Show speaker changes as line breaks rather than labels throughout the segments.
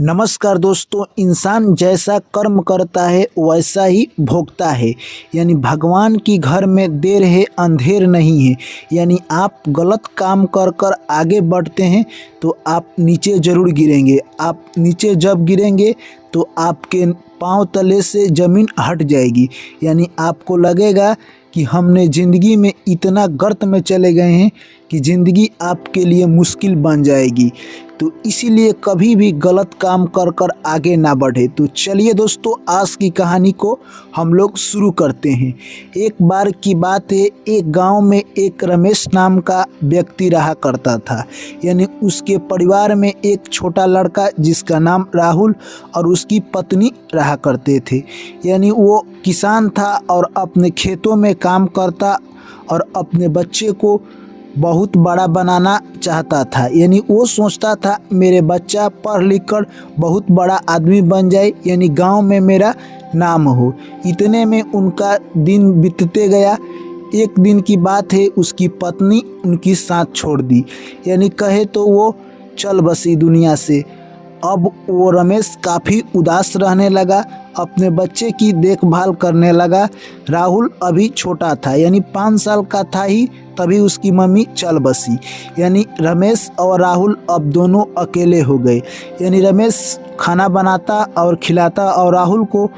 नमस्कार दोस्तों, इंसान जैसा कर्म करता है वैसा ही भोगता है। यानी भगवान की घर में देर है अंधेर नहीं है। यानी आप गलत काम कर कर आगे बढ़ते हैं तो आप नीचे ज़रूर गिरेंगे। आप नीचे जब गिरेंगे तो आपके पाँव तले से ज़मीन हट जाएगी। यानी आपको लगेगा कि हमने ज़िंदगी में इतना गर्त में चले गए हैं कि ज़िंदगी आपके लिए मुश्किल बन जाएगी। तो इसीलिए कभी भी गलत काम कर कर आगे ना बढ़े। तो चलिए दोस्तों, आज की कहानी को हम लोग शुरू करते हैं। एक बार की बात है, एक गांव में एक रमेश नाम का व्यक्ति रहा करता था। यानी उसके परिवार में एक छोटा लड़का जिसका नाम राहुल और उसकी पत्नी रहा करते थे। यानी वो किसान था और अपने खेतों में काम करता और अपने बच्चे को बहुत बड़ा बनाना चाहता था। यानी वो सोचता था मेरे बच्चा पढ़ लिख कर बहुत बड़ा आदमी बन जाए, यानी गांव में मेरा नाम हो। इतने में उनका दिन बीतते गया। एक दिन की बात है, उसकी पत्नी उनकी साथ छोड़ दी। यानी कहे तो वो चल बसी दुनिया से। अब वो रमेश काफ़ी उदास रहने लगा, अपने बच्चे की देखभाल करने लगा। राहुल अभी छोटा था, यानी 5 साल का था ही तभी उसकी मम्मी चल बसी। यानी रमेश और राहुल अब दोनों अकेले हो गए। यानी रमेश खाना बनाता और खिलाता और राहुल को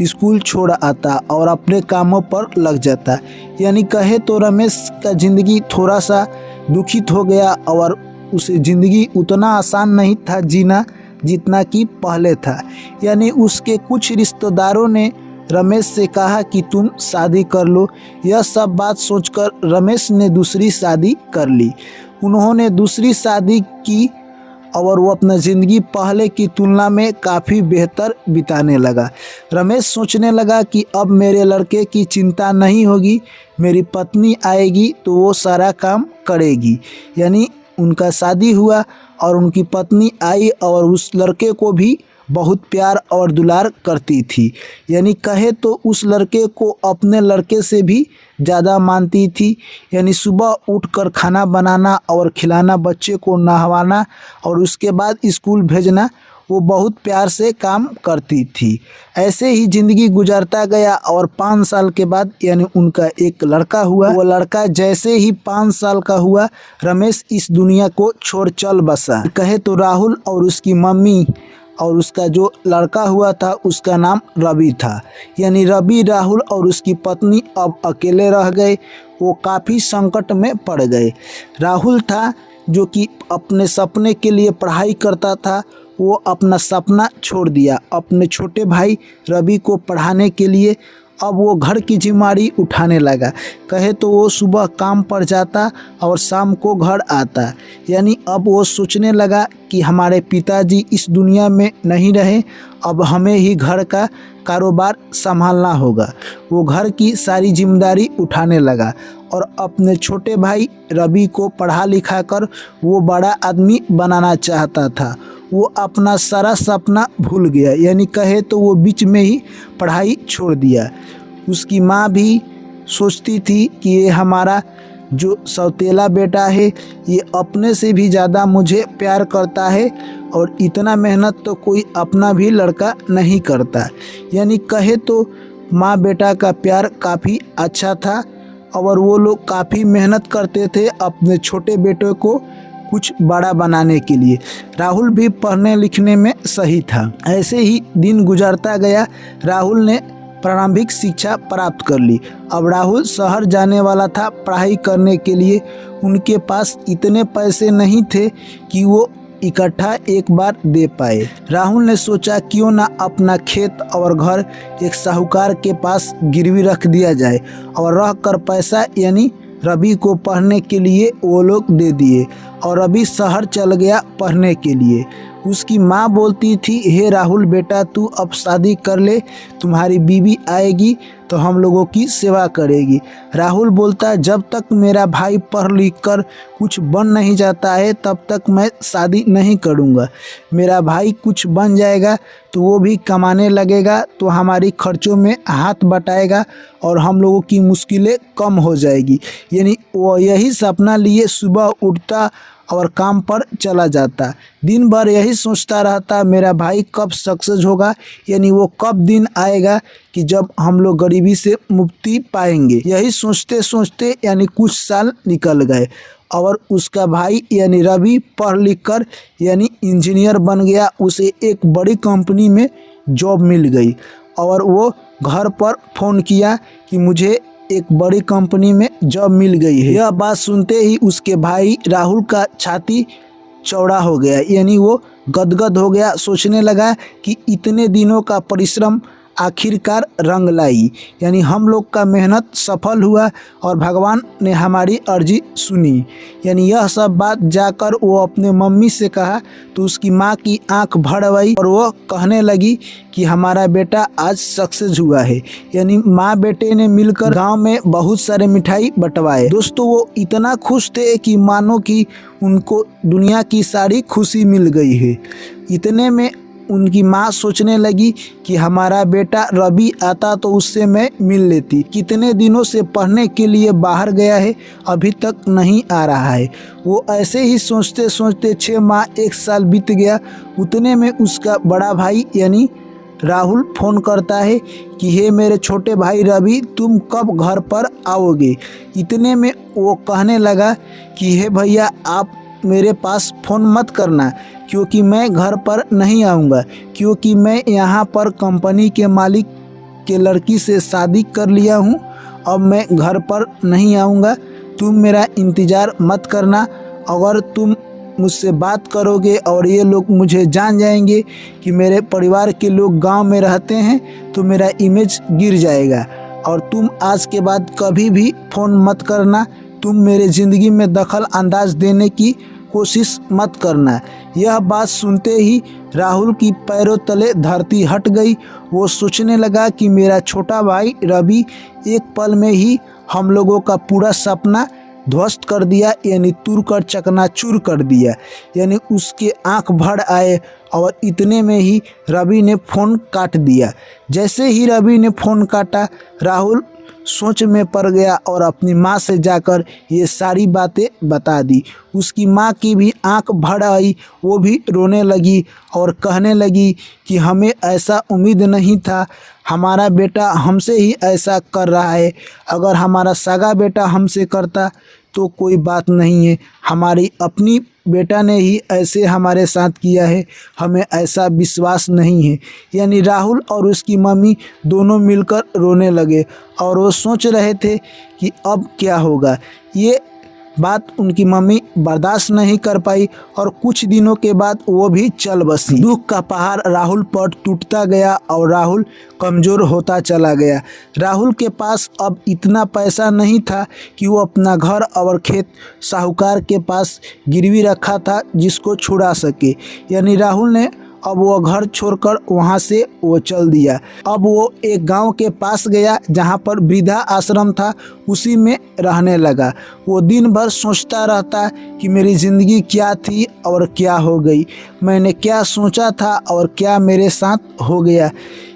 स्कूल छोड़ आता और अपने कामों पर लग जाता। यानी कहे तो रमेश का ज़िंदगी थोड़ा सा दुखित हो गया और उसे ज़िंदगी उतना आसान नहीं था जीना जितना कि पहले था। यानी उसके कुछ रिश्तेदारों ने रमेश से कहा कि तुम शादी कर लो। यह सब बात सोचकर रमेश ने दूसरी शादी कर ली। उन्होंने दूसरी शादी की और वो अपना ज़िंदगी पहले की तुलना में काफ़ी बेहतर बिताने लगा। रमेश सोचने लगा कि अब मेरे लड़के की चिंता नहीं होगी, मेरी पत्नी आएगी तो वो सारा काम करेगी। यानी उनका शादी हुआ और उनकी पत्नी आई और उस लड़के को भी बहुत प्यार और दुलार करती थी। यानी कहे तो उस लड़के को अपने लड़के से भी ज़्यादा मानती थी। यानी सुबह उठकर खाना बनाना और खिलाना, बच्चे को नहवाना और उसके बाद स्कूल भेजना वो बहुत प्यार से काम करती थी। ऐसे ही ज़िंदगी गुजरता गया और 5 साल के बाद यानी उनका एक लड़का हुआ। वो लड़का जैसे ही 5 साल का हुआ, रमेश इस दुनिया को छोड़ चल बसा। कहे तो राहुल और उसकी मम्मी और उसका जो लड़का हुआ था उसका नाम रवि था। यानी रवि, राहुल और उसकी पत्नी अब अकेले रह गए। वो काफ़ी संकट में पड़ गए। राहुल था जो कि अपने सपने के लिए पढ़ाई करता था, वो अपना सपना छोड़ दिया अपने छोटे भाई रवि को पढ़ाने के लिए। अब वो घर की जिम्मेदारी उठाने लगा। कहे तो वो सुबह काम पर जाता और शाम को घर आता। यानी अब वो सोचने लगा कि हमारे पिताजी इस दुनिया में नहीं रहे, अब हमें ही घर का कारोबार संभालना होगा। वो घर की सारी जिम्मेदारी उठाने लगा और अपने छोटे भाई रवि को पढ़ा लिखा कर वो बड़ा आदमी बनाना चाहता था। वो अपना सारा सपना भूल गया। यानी कहे तो वो बीच में ही पढ़ाई छोड़ दिया। उसकी माँ भी सोचती थी कि ये हमारा जो सौतेला बेटा है ये अपने से भी ज़्यादा मुझे प्यार करता है और इतना मेहनत तो कोई अपना भी लड़का नहीं करता। यानी कहे तो माँ बेटा का प्यार काफ़ी अच्छा था और वो लोग काफ़ी मेहनत करते थे अपने छोटे बेटे को कुछ बड़ा बनाने के लिए। राहुल भी पढ़ने लिखने में सही था। ऐसे ही दिन गुजरता गया। राहुल ने प्रारंभिक शिक्षा प्राप्त कर ली। अब राहुल शहर जाने वाला था पढ़ाई करने के लिए। उनके पास इतने पैसे नहीं थे कि वो इकट्ठा एक बार दे पाए। राहुल ने सोचा क्यों ना अपना खेत और घर एक साहूकार के पास गिरवी रख दिया जाए और रह कर पैसा यानी रवि को पढ़ने के लिए वो लोग दे दिए और रवि शहर चल गया पढ़ने के लिए। उसकी माँ बोलती थी, हे राहुल बेटा तू अब शादी कर ले, तुम्हारी बीवी आएगी तो हम लोगों की सेवा करेगी। राहुल बोलता, जब तक मेरा भाई पढ़ लिख कर कुछ बन नहीं जाता है तब तक मैं शादी नहीं करूँगा। मेरा भाई कुछ बन जाएगा तो वो भी कमाने लगेगा तो हमारी खर्चों में हाथ बटाएगा और हम लोगों की मुश्किलें कम हो जाएगी। यानी वो यही सपना लिए सुबह उठता और काम पर चला जाता। दिन भर यही सोचता रहता मेरा भाई कब सक्सेस होगा, यानी वो कब दिन आएगा कि जब हम लोग गरीबी से मुक्ति पाएंगे। यही सोचते सोचते यानी कुछ साल निकल गए और उसका भाई यानी रवि पढ़ लिख कर यानी इंजीनियर बन गया। उसे एक बड़ी कंपनी में जॉब मिल गई और वो घर पर फ़ोन किया कि मुझे एक बड़ी कंपनी में जॉब मिल गई है। यह बात सुनते ही उसके भाई राहुल का छाती चौड़ा हो गया, यानी वो गदगद हो गया। सोचने लगा कि इतने दिनों का परिश्रम आखिरकार रंग लाई, यानी हम लोग का मेहनत सफल हुआ और भगवान ने हमारी अर्जी सुनी। यानी यह सब बात जाकर वो अपने मम्मी से कहा तो उसकी माँ की आंख भर आई और वो कहने लगी कि हमारा बेटा आज सक्सेस हुआ है। यानी माँ बेटे ने मिलकर गांव में बहुत सारे मिठाई बंटवाए। दोस्तों वो इतना खुश थे कि मानो कि उनको दुनिया की सारी खुशी मिल गई है। इतने में उनकी माँ सोचने लगी कि हमारा बेटा रवि आता तो उससे मैं मिल लेती। कितने दिनों से पढ़ने के लिए बाहर गया है, अभी तक नहीं आ रहा है। वो ऐसे ही सोचते सोचते 6 माह 1 साल बीत गया। उतने में उसका बड़ा भाई यानी राहुल फ़ोन करता है कि हे मेरे छोटे भाई रवि, तुम कब घर पर आओगे। इतने में वो कहने लगा कि हे भैया आप मेरे पास फ़ोन मत करना, क्योंकि मैं घर पर नहीं आऊँगा, क्योंकि मैं यहाँ पर कंपनी के मालिक के लड़की से शादी कर लिया हूँ। अब मैं घर पर नहीं आऊँगा, तुम मेरा इंतज़ार मत करना। अगर तुम मुझसे बात करोगे और ये लोग मुझे जान जाएंगे कि मेरे परिवार के लोग गांव में रहते हैं तो मेरा इमेज गिर जाएगा। और तुम आज के बाद कभी भी फ़ोन मत करना, तुम मेरे ज़िंदगी में दखल अंदाज देने की कोशिश मत करना। यह बात सुनते ही राहुल की पैरों तले धरती हट गई। वो सोचने लगा कि मेरा छोटा भाई रवि एक पल में ही हम लोगों का पूरा सपना ध्वस्त कर दिया, यानी तुर कर चकनाचूर कर दिया। यानी उसके आंख भर आए और इतने में ही रवि ने फ़ोन काट दिया। जैसे ही रवि ने फ़ोन काटा, राहुल सोच में पड़ गया और अपनी माँ से जाकर ये सारी बातें बता दी। उसकी माँ की भी आंख भर आई, वो भी रोने लगी और कहने लगी कि हमें ऐसा उम्मीद नहीं था, हमारा बेटा हमसे ही ऐसा कर रहा है। अगर हमारा सगा बेटा हमसे करता तो कोई बात नहीं है, हमारी अपनी बेटा ने ही ऐसे हमारे साथ किया है, हमें ऐसा विश्वास नहीं है। यानी राहुल और उसकी मम्मी दोनों मिलकर रोने लगे और वो सोच रहे थे कि अब क्या होगा। ये बात उनकी मम्मी बर्दाश्त नहीं कर पाई और कुछ दिनों के बाद वो भी चल बसी। दुख का पहाड़ राहुल पर टूटता गया और राहुल कमज़ोर होता चला गया। राहुल के पास अब इतना पैसा नहीं था कि वो अपना घर और खेत साहूकार के पास गिरवी रखा था जिसको छुड़ा सके। यानी राहुल ने अब वो घर छोड़कर वहाँ से वो चल दिया। अब वो एक गांव के पास गया जहाँ पर वृद्धा आश्रम था, उसी में रहने लगा। वो दिन भर सोचता रहता कि मेरी ज़िंदगी क्या थी और क्या हो गई, मैंने क्या सोचा था और क्या मेरे साथ हो गया।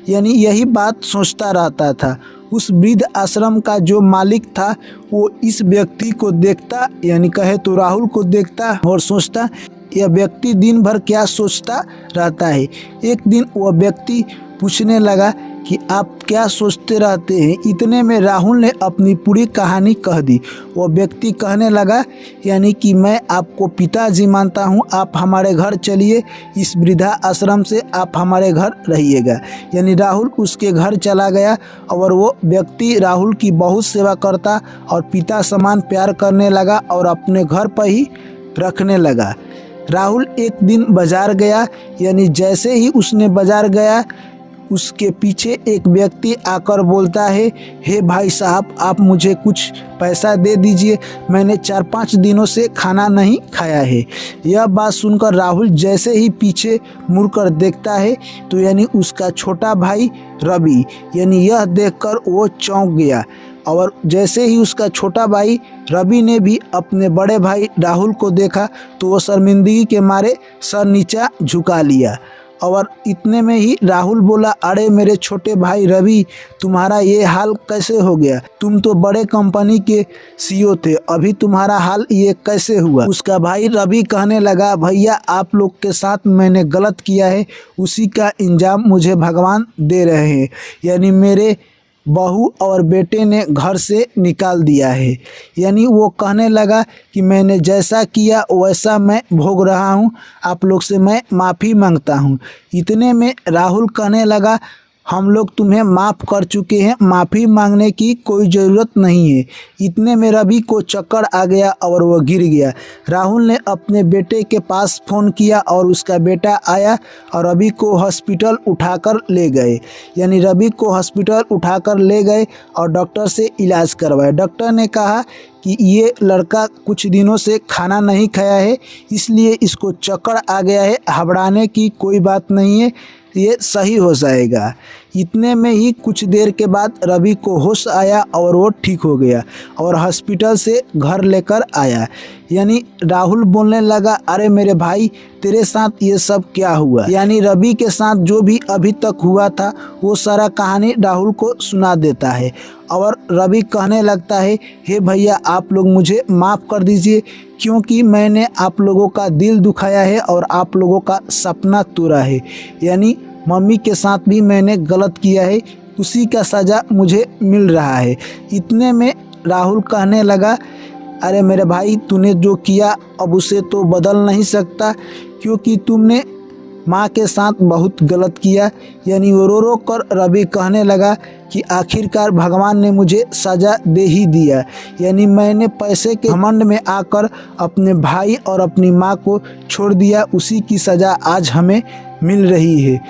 यानी यही बात सोचता रहता था। उस वृद्ध आश्रम का जो मालिक था वो इस व्यक्ति को देखता, यानी कहे तो राहुल को देखता और सोचता यह व्यक्ति दिन भर क्या सोचता रहता है। एक दिन वह व्यक्ति पूछने लगा कि आप क्या सोचते रहते हैं। इतने में राहुल ने अपनी पूरी कहानी कह दी। वह व्यक्ति कहने लगा यानी कि मैं आपको पिताजी मानता हूँ, आप हमारे घर चलिए, इस वृद्धा आश्रम से आप हमारे घर रहिएगा। यानी राहुल उसके घर चला गया और वो व्यक्ति राहुल की बहुत सेवा करता और पिता समान प्यार करने लगा और अपने घर पर ही रखने लगा। राहुल एक दिन बाज़ार गया, यानी जैसे ही उसने बाज़ार गया उसके पीछे एक व्यक्ति आकर बोलता है, हे भाई साहब आप मुझे कुछ पैसा दे दीजिए, मैंने 4-5 दिनों से खाना नहीं खाया है। यह बात सुनकर राहुल जैसे ही पीछे मुड़कर देखता है तो यानी उसका छोटा भाई रवि, यानी यह देखकर वो चौंक गया। और जैसे ही उसका छोटा भाई रवि ने भी अपने बड़े भाई राहुल को देखा तो वो शर्मिंदगी के मारे सर नीचा झुका लिया और इतने में ही राहुल बोला, अरे मेरे छोटे भाई रवि, तुम्हारा ये हाल कैसे हो गया? तुम तो बड़े कंपनी के सीईओ थे, अभी तुम्हारा हाल ये कैसे हुआ? उसका भाई रवि कहने लगा, भैया आप लोग के साथ मैंने गलत किया है, उसी का इंजाम मुझे भगवान दे रहे हैं। यानी मेरे बहू और बेटे ने घर से निकाल दिया है। यानी वो कहने लगा कि मैंने जैसा किया वैसा मैं भोग रहा हूँ, आप लोग से मैं माफ़ी मांगता हूँ। इतने में राहुल कहने लगा, हम लोग तुम्हें माफ़ कर चुके हैं, माफ़ी मांगने की कोई ज़रूरत नहीं है। इतने में रवि को चक्कर आ गया और वो गिर गया। राहुल ने अपने बेटे के पास फ़ोन किया और उसका बेटा आया और रवि को हॉस्पिटल उठाकर ले गए। यानी रवि को हॉस्पिटल उठाकर ले गए और डॉक्टर से इलाज करवाया। डॉक्टर ने कहा कि ये लड़का कुछ दिनों से खाना नहीं खाया है, इसलिए इसको चक्कर आ गया है, घबराने की कोई बात नहीं है, ये सही हो जाएगा। इतने में ही कुछ देर के बाद रवि को होश आया और वो ठीक हो गया और हॉस्पिटल से घर लेकर आया। यानी राहुल बोलने लगा, अरे मेरे भाई, तेरे साथ ये सब क्या हुआ? यानी रवि के साथ जो भी अभी तक हुआ था वो सारा कहानी राहुल को सुना देता है और रवि कहने लगता है, हे भैया आप लोग मुझे माफ़ कर दीजिए, क्योंकि मैंने आप लोगों का दिल दुखाया है और आप लोगों का सपना तोड़ा है। यानी मम्मी के साथ भी मैंने गलत किया है, उसी का सज़ा मुझे मिल रहा है। इतने में राहुल कहने लगा, अरे मेरे भाई, तूने जो किया अब उसे तो बदल नहीं सकता, क्योंकि तुमने माँ के साथ बहुत गलत किया। यानी वो रो रो कर रवि कहने लगा कि आखिरकार भगवान ने मुझे सज़ा दे ही दिया। यानी मैंने पैसे के घमंड में आकर अपने भाई और अपनी माँ को छोड़ दिया, उसी की सज़ा आज हमें मिल रही है।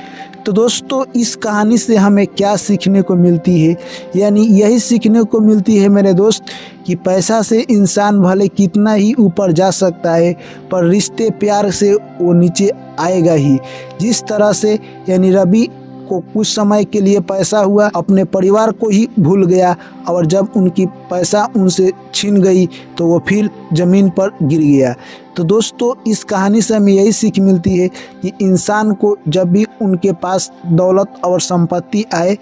तो दोस्तों, इस कहानी से हमें क्या सीखने को मिलती है? यानी यही सीखने को मिलती है मेरे दोस्त कि पैसा से इंसान भले कितना ही ऊपर जा सकता है, पर रिश्ते प्यार से वो नीचे आएगा ही। जिस तरह से यानी रवि को कुछ समय के लिए पैसा हुआ, अपने परिवार को ही भूल गया और जब उनकी पैसा उनसे छीन गई तो वो फिर ज़मीन पर गिर गया। तो दोस्तों, इस कहानी से हमें यही सीख मिलती है कि इंसान को जब भी उनके पास दौलत और संपत्ति आए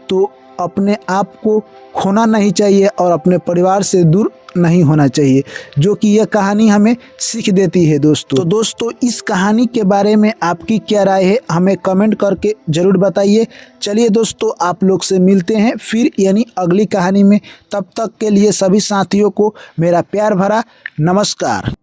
तो अपने आप को खोना नहीं चाहिए और अपने परिवार से दूर नहीं होना चाहिए, जो कि यह कहानी हमें सीख देती है दोस्तों। तो दोस्तों, इस कहानी के बारे में आपकी क्या राय है, हमें कमेंट करके ज़रूर बताइए। चलिए दोस्तों, आप लोग से मिलते हैं फिर यानी अगली कहानी में। तब तक के लिए सभी साथियों को मेरा प्यार भरा नमस्कार।